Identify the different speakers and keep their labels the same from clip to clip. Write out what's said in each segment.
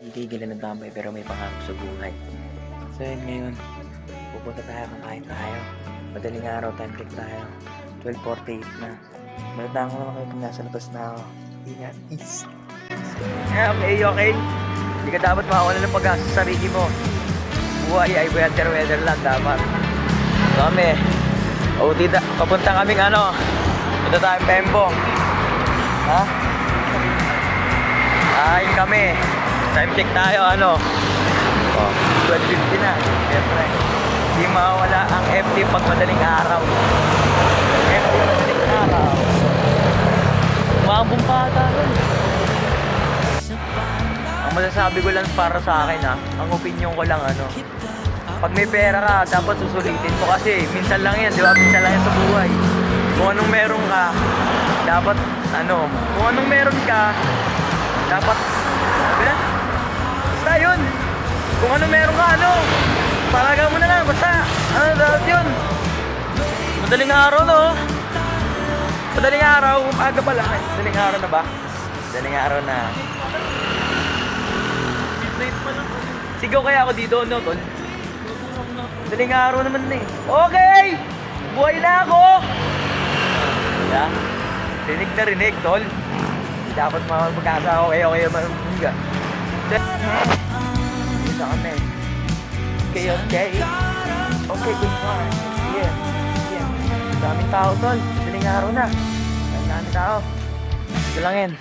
Speaker 1: Tigilan ng tambay pero may pangarap sa buhay. So yun ngayon, pupunta tayo, kakain tayo. Madaling araw, time check tayo. 12:48 na. Malata ko naman kayo kung nasa labas na ako. Ingat, peace. Okay. Hindi ka dapat makawala ng pag-asa sa sarili mo. Buhay ay weather lang dapat. So kami, papunta kaming punta tayong Pembong. Ha? Kain kami. Time check tayo, 12:50 na. Siyempre, hindi mawala ang FT pag madaling araw. FT madaling araw. Umabong pa ata nun. Ang masasabi ko lang para sa akin, ang opinion ko lang, pag may pera ka, dapat susulitin mo kasi minsan lang yan, di ba? Minsan lang yan sa buhay. Kung anong meron ka, dapat, kung anong meron ka, dapat, basta yun. Kung ano meron ka, palaga mo na lang, basta, dapat yun. Madaling araw, no? Madaling araw, umaga pa lang. Madaling araw na ba? Madaling araw na. Sigaw kaya ako dito, tol? Madaling araw naman na eh. Okay! Buhay na ako! Yeah. Rinig na rinig, tol. Hindi dapat magpag-asa ako. Okay naman. Isa kami. Okay. Okay, good morning. Yeah. Daming tao, tol. Madaling araw na. Daming tao. Dito lang yan.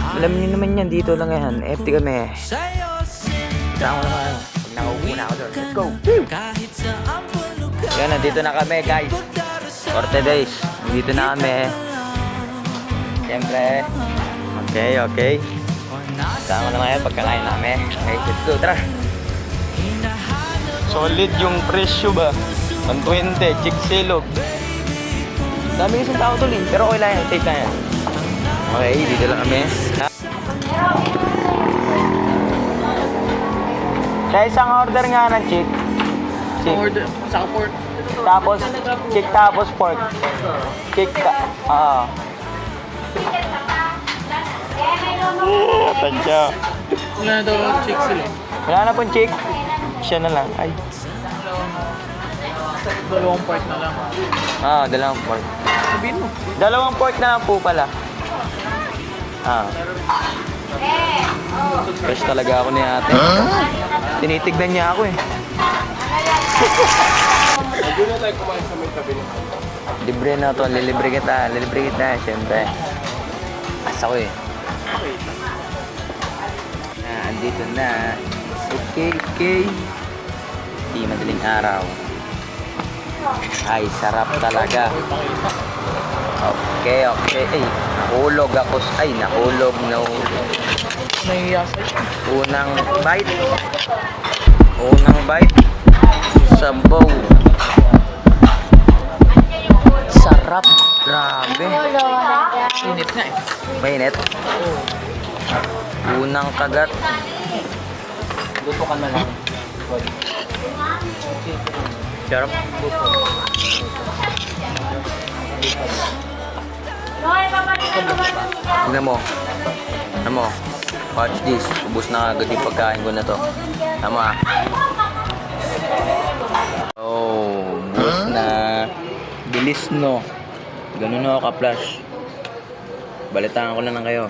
Speaker 1: Alam niyo naman yan, dito lang yan. FT kami. Tama naman. Pag nakaupo na ako doon. Let's go! Yan, nandito na kami, guys. 40 days. Nandito na kami. Siyempre. Okay. Tama naman yan, pagkakain namin. Okay, let's go, tara. Solid yung presyo ba? 120, chick silog. Dami isang tao tuloy, pero okay lang yan, take na yan. Okay, dito lang kami. Sa isang order nga ng chick.
Speaker 2: Order, sa pork.
Speaker 1: Tapos, chick tapos pork. Chick tansya.
Speaker 2: Wala na daw chick sila.
Speaker 1: Wala na pong chick. Siya na lang. Ay.
Speaker 2: Dalawang pork na lang.
Speaker 1: Dalawang pork.
Speaker 2: Sabihin mo.
Speaker 1: Dalawang pork na lang po pala. Fresh talaga ako ni ate. Tinitignan niya ako eh.
Speaker 2: Hindi na tayo kumain sa may tabi naman.
Speaker 1: Libre na to. Lilibre kita. Siyempre. Asa ko eh. Andito na. Okay. Di madaling araw. Ay, sarap talaga. Okay. Ay, nahulog ako. Nahulog.
Speaker 2: Nahihiya sa'yo.
Speaker 1: Unang bite. Sabaw. Sarap. Grabe.
Speaker 2: Init na eh.
Speaker 1: Mainit. Unang kagat.
Speaker 2: Luto ka na lang.
Speaker 1: Sarap. Tignan mo. Watch this. Ubus na agad yung pagkain ko na to. Tama. Ubus na. Bilis, no? Ganun ako ka-flash. Balitaan ko lang kayo.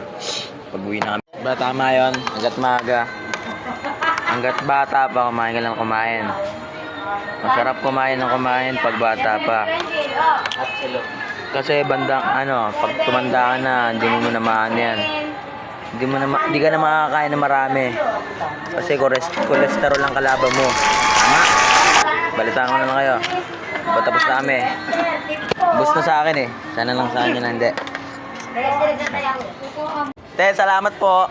Speaker 1: Pag-uwi na kami. Tama yun. Hanggat maaga. Hanggat bata pa, kumain ka lang kumain. Masarap kumain pag bata pa. Kasi bandang, pag tumanda ka na, hindi mo na maano yan. Hindi ka na makakain na marami. Kasi cholesterol lang kalaban mo. Tama? Balitaan ko na lang kayo. Patapos na kami. Bus na sa akin eh. Sana lang sa akin na hindi. Te, salamat po.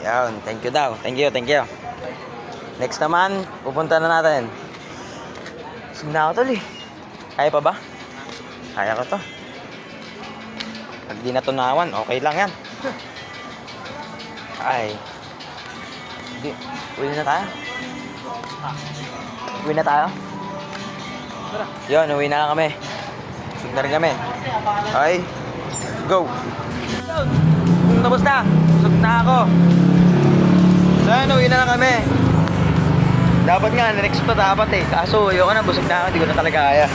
Speaker 1: Yan, thank you daw. Thank you. Next naman, pupunta na natin. Sumna ako tol eh. Kaya pa ba? Kaya ko to. Pag di natunawan, okay lang yan. Ay. Hindi. Uwi na tayo. Yun, uwi na lang kami. Sug na rin kami. Okay. Go. Tapos na. na ako. So ayun, uwi na lang kami. Dapat nga, next pa dapat eh. Kaso ayoko na, busog na ako, hindi ko na talaga kaya.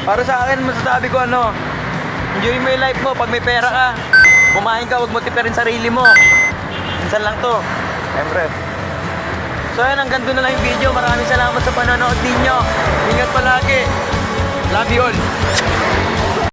Speaker 1: Para sa akin, masasabi ko ano, enjoy mo yung life mo. Pag may pera ka, kumain ka, huwag mo tipirin sarili mo. Minsan lang to. Siyempre. So ayun, hanggang doon na lang yung video. Maraming salamat sa panonood ninyo. Ingat palagi. Love you all.